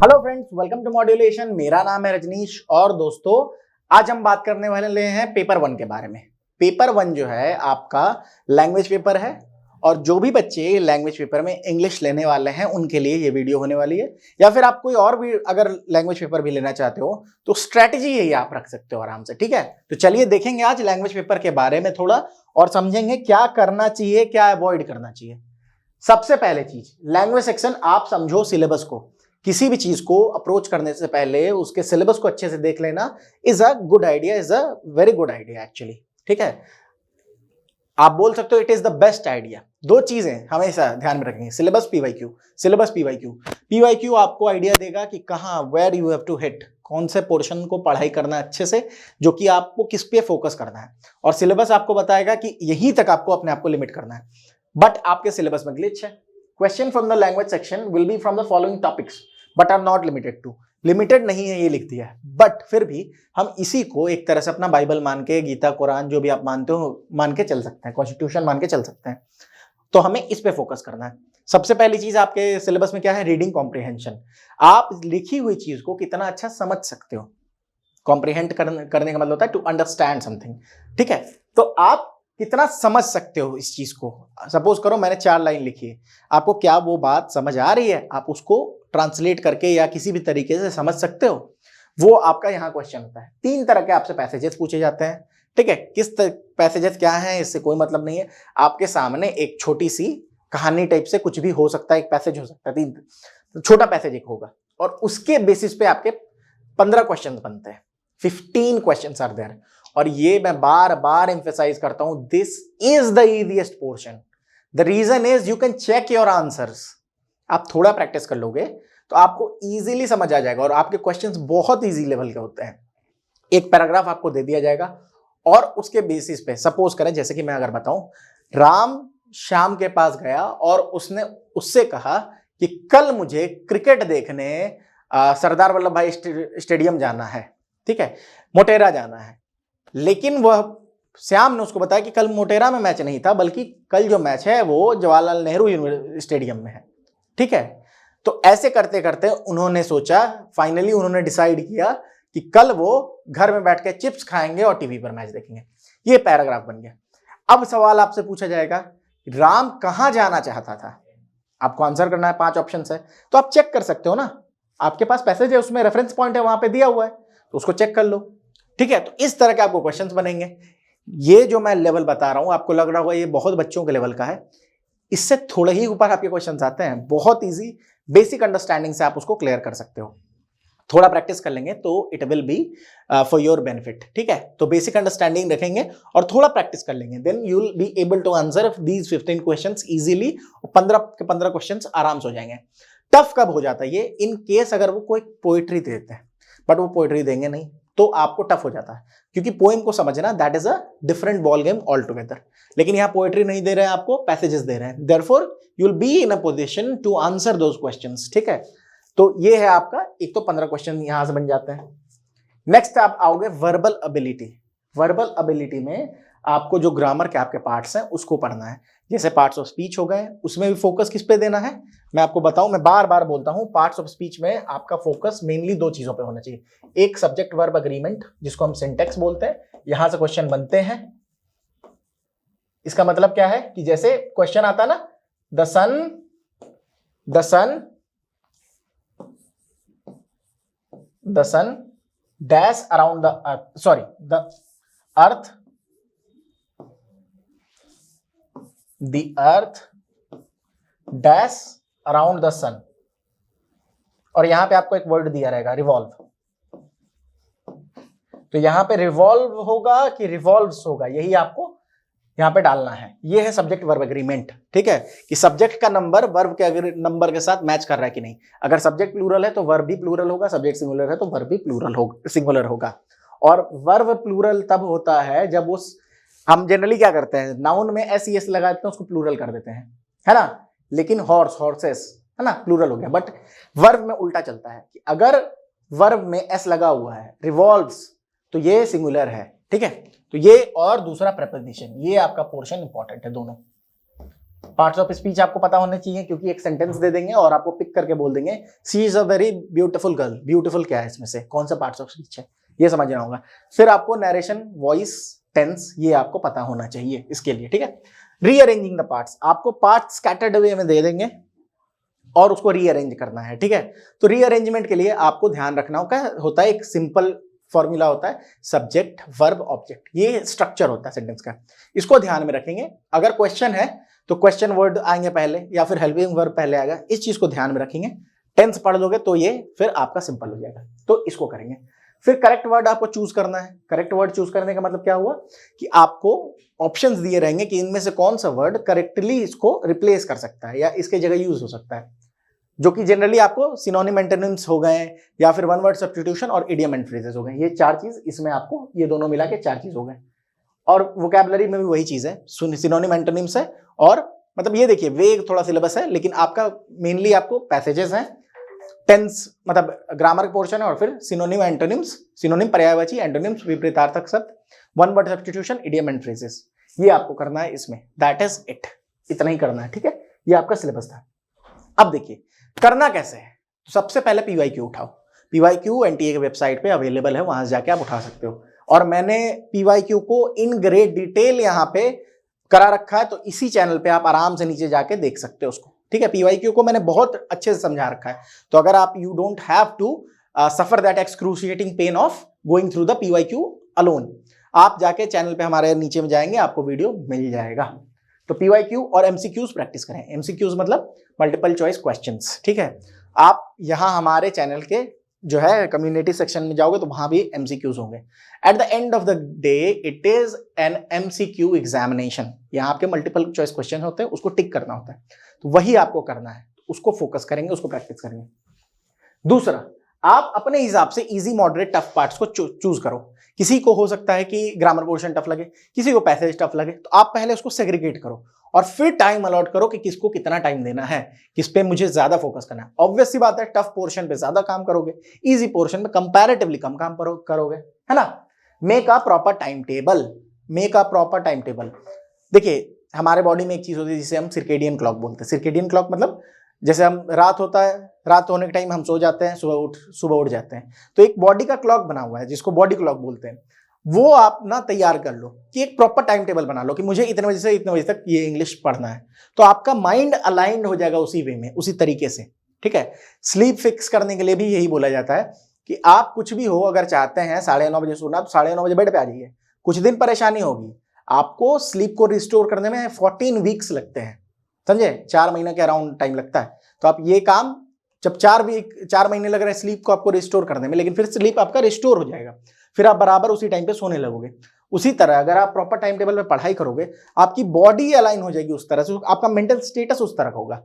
Hello friends, welcome to modulation. मेरा नाम है रजनीश और दोस्तों आज हम बात करने वाले हैं पेपर 1 के बारे में। पेपर 1 जो है आपका लैंग्वेज पेपर है और जो भी बच्चे लैंग्वेज पेपर में इंग्लिश लेने वाले हैं उनके लिए ये वीडियो होने वाली है, या फिर आप कोई और भी अगर लैंग्वेज पेपर भी लेना चाहते हो तो स्ट्रैटेजी यही आप रख सकते हो आराम से। ठीक है, तो चलिए देखेंगे आज लैंग्वेज पेपर के बारे में थोड़ा और समझेंगे क्या करना चाहिए, क्या अवॉइड करना चाहिए। सबसे पहले चीज, लैंग्वेज सेक्शन आप समझो सिलेबस को। किसी भी चीज को अप्रोच करने से पहले उसके सिलेबस को अच्छे से देख लेना is a good idea, is a very good idea actually. ठीक है, आप बोल सकते हो it is the best idea. दो चीजें हमेशा ध्यान में रखेंगे, syllabus PYQ. Syllabus PYQ, PYQ आपको आइडिया देगा कि कहां, where you have to hit, कौन से पोर्शन को पढ़ाई करना है अच्छे से, जो कि आपको किस पे फोकस करना है। और सिलेबस आपको बताएगा कि यहीं तक आपको अपने आप को लिमिट करना है। बट आपके सिलेबस में ग्लिच है। Question from the language section will be from the following topics but are not limited to. Limited नहीं है ये लिख दिया है, बट फिर भी हम इसी को एक तरह से अपना बाइबल मान के, गीता कुरान जो भी आप मानते हो मान के चल सकते हैं, कॉन्स्टिट्यूशन मान के चल सकते हैं। तो हमें इस पे फोकस करना है। सबसे पहली चीज आपके सिलेबस में क्या है? Reading comprehension. आप लिखी हुई चीज को कितना अच्छा समझ सकते हो। कॉम्प्रिहेंड करने का मतलब होता है टू अंडरस्टैंड समथिंग। ठीक है, तो आप कितना समझ सकते हो इस चीज को। सपोज करो मैंने 4 लाइन लिखी है, आपको क्या वो बात समझ आ रही है? आप उसको ट्रांसलेट करके या किसी भी तरीके से समझ सकते हो? वो आपका यहाँ क्वेश्चन होता है। 3 तरह के आपसे पैसेजेस पूछे जाते हैं। ठीक है, किस पैसेजेस क्या है इससे कोई मतलब नहीं है। आपके सामने एक छोटी सी कहानी टाइप से कुछ भी हो सकता है, एक पैसेज हो सकता है, 3 तो छोटा पैसेज एक होगा और उसके बेसिस पे आपके 15 क्वेश्चन बनते हैं। 15 क्वेश्चन आर देयर। और ये मैं बार बार एम्फेसाइज करता हूं, this is the easiest portion. The reason is you can check your answers. आप थोड़ा प्रैक्टिस कर लोगे तो आपको इजीली समझ आ जाएगा और आपके क्वेश्चंस बहुत इजी लेवल के होते हैं। एक पैराग्राफ आपको दे दिया जाएगा और उसके बेसिस पे सपोज करें, जैसे कि मैं अगर बताऊं, राम श्याम के पास गया और उसने उससे कहा कि कल मुझे क्रिकेट देखने सरदार वल्लभ भाई स्टेडियम जाना है। ठीक है, मोटेरा जाना है। लेकिन वह श्याम ने उसको बताया कि कल मोटेरा में मैच नहीं था, बल्कि कल जो मैच है वो जवाहरलाल नेहरू स्टेडियम में है। ठीक है, तो ऐसे करते करते उन्होंने सोचा, फाइनली उन्होंने डिसाइड किया कि कल वो घर में बैठ के चिप्स खाएंगे और टीवी पर मैच देखेंगे। ये पैराग्राफ बन गया। अब सवाल आपसे पूछा जाएगा, राम कहां जाना चाहता था? आपको आंसर करना है, 5 ऑप्शन है, तो आप चेक कर सकते हो ना। आपके पास पैसेज है, उसमें रेफरेंस पॉइंट है, वहां पे दिया हुआ है, तो उसको चेक कर लो। ठीक है, तो इस तरह के आपको क्वेश्चंस बनेंगे। ये जो मैं लेवल बता रहा हूं, आपको लग रहा होगा ये बहुत बच्चों के लेवल का है, इससे थोड़े ही ऊपर आपके क्वेश्चंस आते हैं। बहुत इजी, बेसिक अंडरस्टैंडिंग से आप उसको क्लियर कर सकते हो। थोड़ा प्रैक्टिस कर लेंगे तो it will be for your benefit. ठीक है, तो बेसिक अंडरस्टैंडिंग रखेंगे और थोड़ा प्रैक्टिस कर लेंगे, then you will be able to answer these 15 questions easily. 15 के 15 क्वेश्चंस आराम से हो जाएंगे। टफ कब हो जाता है ये? इन केस अगर वो कोई पोइट्री देते हैं, बट वो पोइट्री देंगे नहीं तो आपको टफ हो जाता है, क्योंकि पोएम को समझना that is a different ball game all together. लेकिन यहाँ पोएट्री नहीं दे रहे हैं, आपको पैसेजेस दे रहे हैं, therefore you will be in a position to answer those questions. ठीक है, तो ये है आपका, एक तो 15 क्वेश्चन यहां से बन जाते हैं। नेक्स्ट आप आओगे वर्बल एबिलिटी। वर्बल एबिलिटी में आपको जो ग्रामर के आपके पार्ट्स हैं उसको पढ़ना है। जैसे पार्ट्स ऑफ स्पीच हो गए, उसमें भी फोकस किस पे देना है मैं आपको बताऊं। मैं बार बार बोलता हूं, पार्ट्स ऑफ स्पीच में आपका फोकस मेनली 2 चीजों पे होना चाहिए। एक सब्जेक्ट वर्ब एग्रीमेंट, जिसको हम सिंटेक्स बोलते हैं। यहां से क्वेश्चन बनते हैं। इसका मतलब क्या है कि जैसे क्वेश्चन आता ना, the sun dash around the earth, sorry the earth dash around the sun, और यहां पे आपको एक वर्ड दिया रहेगा रिवॉल्व। तो यहां पे रिवॉल्व होगा कि रिवॉल्व्स होगा, यही आपको यहां पे डालना है। ये है सब्जेक्ट वर्ब एग्रीमेंट। ठीक है, कि सब्जेक्ट का नंबर वर्ब के नंबर के साथ मैच कर रहा है कि नहीं। अगर सब्जेक्ट प्लूरल है तो वर्ब भी प्लूरल होगा, सब्जेक्ट सिंगुलर है तो वर्ब भी सिंगुलर होगा। और वर्ब प्लूरल तब होता है जब उस, हम जनरली क्या करते हैं, नाउन में एस एस लगा देते हैं, उसको प्लूरल कर देते हैं, है ना। लेकिन हॉर्सेस है ना, प्लूरल हो गया। बट वर्ब में उल्टा चलता है कि अगर वर्ब में एस लगा हुआ है, रिवॉल्व्स, तो ये सिंगुलर है। ठीक है, तो ये और दूसरा प्रेपोजिशन, ये आपका पोर्शन इंपॉर्टेंट है दोनों। पार्ट्स ऑफ स्पीच आपको पता होने चाहिए, क्योंकि एक सेंटेंस दे देंगे और आपको पिक करके बोल देंगे she is a very beautiful girl. Beautiful क्या है इसमें से, कौन सा पार्ट्स ऑफ स्पीच है, ये समझना होगा। फिर आपको नरेशन, वॉइस, टेंस, ये आपको पता होना चाहिए इसके लिए, ठीक है। रीअरेंजिंग द पार्ट्स, आपको पार्ट्स स्कैटर्ड वे में दे देंगे और उसको रीअरेंज करना है, ठीक है। तो रीअरेंजमेंट के लिए आपको ध्यान रखना होता है एक सिंपल फॉर्मूला होता है, सब्जेक्ट वर्ब ऑब्जेक्ट, ये स्ट्रक्चर होता है सेंटेंस का। इसको ध्यान में रखेंगे। अगर क्वेश्चन है तो क्वेश्चन वर्ड आएंगे पहले या फिर हेल्पिंग वर्ब पहले आएगा, इस चीज को ध्यान में रखेंगे। टेंस पढ़ लोगे तो ये फिर आपका सिंपल हो जाएगा, तो इसको करेंगे। फिर करेक्ट वर्ड आपको चूज करना है। करेक्ट वर्ड चूज करने का मतलब क्या हुआ कि आपको ऑप्शंस दिए रहेंगे कि इनमें से कौन सा वर्ड करेक्टली इसको रिप्लेस कर सकता है या इसके जगह यूज हो सकता है, जो कि जनरली आपको सिनोनिम एंटोनिम्स हो गए या फिर वन वर्ड सब्स्टिट्यूशन और इडियम एंड फ्रेजेस हो गए। ये चार चीज इसमें आपको, ये दोनों मिला के चार चीज हो गए। और वोकैबुलरी में भी वही चीज है, सिनोनिम एंटोनिम्स है, और मतलब ये देखिए वेग थोड़ा सिलेबस है, लेकिन आपका मेनली आपको पैसेजेस हैं, टेंस मतलब ग्रामर पोर्शन है, और फिर सिनोनिम एंटोनिम्स, सिनोनिम पर्यायवाची, एंटोनिम्स विपरीतार्थक शब्द, one word substitution, idiom and phrases, ये आपको करना है इसमें। दैट इज इट, इतना ही करना है, ठीक है। ये आपका सिलेबस था। अब देखिए करना कैसे है। तो सबसे पहले पीवाईक्यू उठाओ। पीवाईक्यू एनटीए की वेबसाइट पे अवेलेबल है, वहां से जाके आप उठा सकते हो। और मैंने पीवाईक्यू को इन ग्रेट डिटेल यहाँ पे करा रखा है, तो इसी चैनल पे आप आराम से नीचे जाके देख सकते हो उसको, ठीक है। पीवाईक्यू को मैंने बहुत अच्छे से समझा रखा है, तो अगर आप you don't have to suffer that excruciating pain of going through the PYQ alone, आप जाके चैनल पे हमारे नीचे में जाएंगे, आपको वीडियो मिल जाएगा। तो पीवाईक्यू और एमसीक्यूज प्रैक्टिस करें। एमसीक्यूज मतलब मल्टीपल चॉइस क्वेश्चंस, ठीक है। आप यहां हमारे चैनल के जो है कम्युनिटी सेक्शन में जाओगे तो वहां भी एमसीक्यूज होंगे। At the end of the day it is an MCQ examination. यहाँ आपके मल्टीपल चॉइस क्वेश्चन होते हैं, उसको टिक करना होता है, तो वही आपको करना है, उसको फोकस करेंगे, उसको प्रैक्टिस करेंगे। दूसरा, आप अपने हिसाब से इजी मॉडरेट टफ पार्ट्स को चूज करो। किसी को हो सकता है कि ग्रामर पोर्शन टफ लगे, किसी को पैसेज टफ लगे, तो आप पहले उसको सेग्रीगेट करो और फिर टाइम अलॉट करो कि किसको कितना टाइम देना है, किस पे मुझे ज्यादा फोकस करना है। ऑब्वियस सी बात है, टफ पोर्शन पे ज्यादा काम करोगे, इजी पोर्शन में कंपैरेटिवली कम काम करोगे, है ना। Make a proper time table, make a proper time table. देखिए हमारे बॉडी में एक चीज होती है जिसे हम सर्केडियन क्लॉक बोलते हैं। सर्केडियन क्लॉक मतलब जैसे हम रात होता है, रात होने के टाइम हम सो जाते हैं, सुबह उठ जाते हैं, तो एक बॉडी का क्लॉक बना हुआ है जिसको बॉडी क्लॉक बोलते हैं। वो आप ना तैयार कर लो कि एक प्रॉपर टाइम टेबल बना लो कि मुझे इतने बजे से इतने बजे तक ये इंग्लिश पढ़ना है, तो आपका माइंड अलाइंड हो जाएगा उसी वे में, उसी तरीके से, ठीक है। स्लीप फिक्स करने के लिए भी यही बोला जाता है कि आप कुछ भी हो, अगर चाहते हैं 9:30 बजे सोना, तो 9:30 बजे बेड पे आ जाइए। कुछ दिन परेशानी होगी, आपको स्लीप को रिस्टोर करने में 14 वीक्स लगते हैं, समझे, 4 महीने के अराउंड टाइम लगता है। तो आप ये काम जब 4 महीने लग रहे हैं स्लीप को आपको रिस्टोर करने में, लेकिन फिर स्लीप आपका रिस्टोर हो जाएगा, फिर आप बराबर उसी टाइम पे सोने लगोगे। उसी तरह अगर आप प्रॉपर टाइम टेबल में पढ़ाई करोगे, आपकी बॉडी अलाइन हो जाएगी उस तरह से, आपका मेंटल स्टेटस उस तरह का होगा।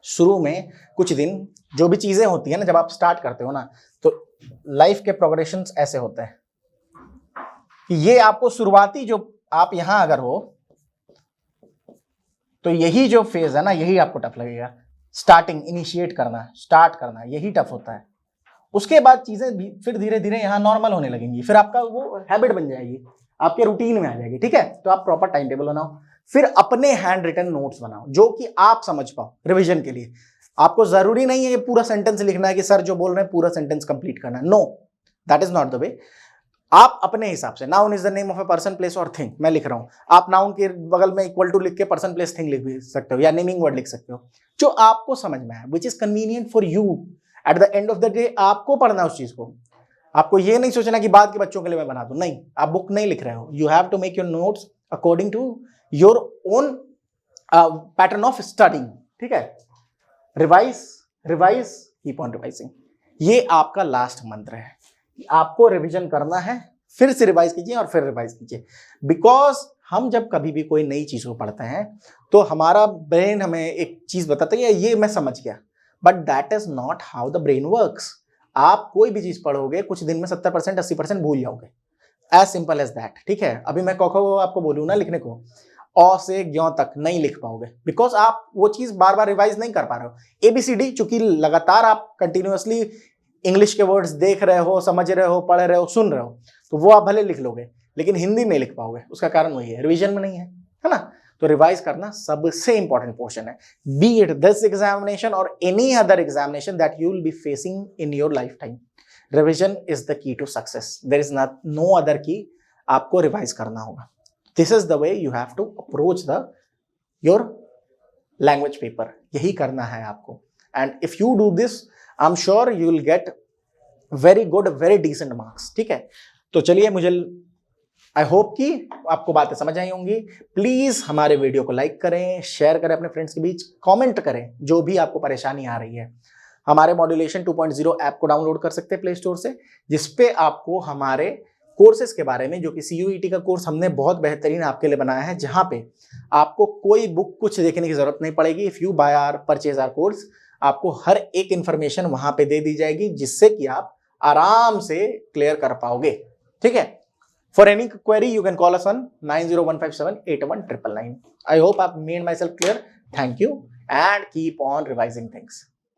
शुरू में कुछ दिन जो भी चीजें होती है ना, जब आप स्टार्ट करते हो ना, तो लाइफ के प्रोग्रेशन ऐसे होते हैं कि ये आपको शुरुआती, जो आप यहां अगर हो तो यही जो फेज है ना, यही आपको टफ लगेगा। स्टार्टिंग, इनिशिएट करना, स्टार्ट करना, यही टफ होता है। उसके बाद चीजें फिर धीरे धीरे यहाँ नॉर्मल होने लगेंगी, फिर आपका वो हैबिट बन जाएगी, आपके रूटीन में आ जाएगी, ठीक है। तो आप प्रॉपर टाइम टेबल बनाओ, फिर अपने हैंड रिटन नोट्स बनाओ जो कि आप समझ पाओ रिवीजन के लिए। आपको जरूरी नहीं है कि पूरा सेंटेंस लिखना है कि सर जो बोल रहे हैं पूरा सेंटेंस कंप्लीट करना है, no, that is not the way. आप अपने हिसाब से, noun is the name of a person place और थिंग, मैं लिख रहा हूं, आप नाउन के बगल में इक्वल टू लिख के पर्सन प्लेस थिंग लिख भी सकते हो, या नेमिंग वर्ड लिख सकते हो, जो आपको समझ में आए, which is convenient for you. At the end of the day आपको पढ़ना उस चीज को, आपको ये नहीं सोचना कि बाद के बच्चों के लिए मैं बना दूं, नहीं, आप बुक नहीं लिख रहे हो, you have to make your notes according to your own pattern of studying, ठीक है। Revise, revise, keep on revising, ये आपका लास्ट मंत्र है। आपको रिवीजन करना है, फिर से रिवाइज कीजिए और फिर रिवाइज कीजिए, बिकॉज हम जब कभी भी कोई नई चीज को पढ़ते हैं तो हमारा ब्रेन हमें एक चीज बताता है, ये मैं समझ गया, but that is not how the brain works. आप कोई भी चीज पढ़ोगे कुछ दिन में 70% 80% भूल जाओगे, एज सिंपल एज दैट, ठीक है। अभी मैं को आपको बोलूँ ना लिखने को, अ से ज्ञ तक नहीं लिख पाओगे, बिकॉज आप वो चीज बार बार रिवाइज नहीं कर पा रहे हो। ABCD चूंकि लगातार आप कंटिन्यूअसली इंग्लिश के वर्ड्स देख रहे हो, समझ रहे हो, पढ़ रहे हो, सुन रहे हो, तो वो आप भले लिख लोगे, लेकिन हिंदी नहीं लिख पाओगे। उसका कारण वही है, रिवीजन में नहीं है, है ना। तो रिवाइज करना सबसे इंपॉर्टेंट पोर्शन है, बी इट दिस एग्जामिनेशन और any other examination that you will be facing in your lifetime. Revision is the key to success, there is no other key. आपको रिवाइज करना होगा। This is the way you have to approach the your language paper, यही करना है आपको। And if you do this I am sure you will get very good, very decent marks. ठीक है, तो चलिए, मुझे आई होप कि आपको बातें समझ आई होंगी। प्लीज हमारे वीडियो को लाइक करें, शेयर करें अपने फ्रेंड्स के बीच, कमेंट करें जो भी आपको परेशानी आ रही है। हमारे मॉड्यूलेशन 2.0 ऐप को डाउनलोड कर सकते हैं प्ले स्टोर से, जिसपे आपको हमारे कोर्सेज के बारे में, जो कि CUET का कोर्स हमने बहुत बेहतरीन आपके लिए बनाया है, जहां पे आपको कोई बुक कुछ देखने की जरूरत नहीं पड़ेगी। If you buy our purchase our course, आपको हर एक इंफॉर्मेशन वहां पे दे दी जाएगी, जिससे कि आप आराम से क्लियर कर पाओगे। ठीक है, for any query you can call us on 9015781999। I hope I made my self clear. Thank you and keep on revising things.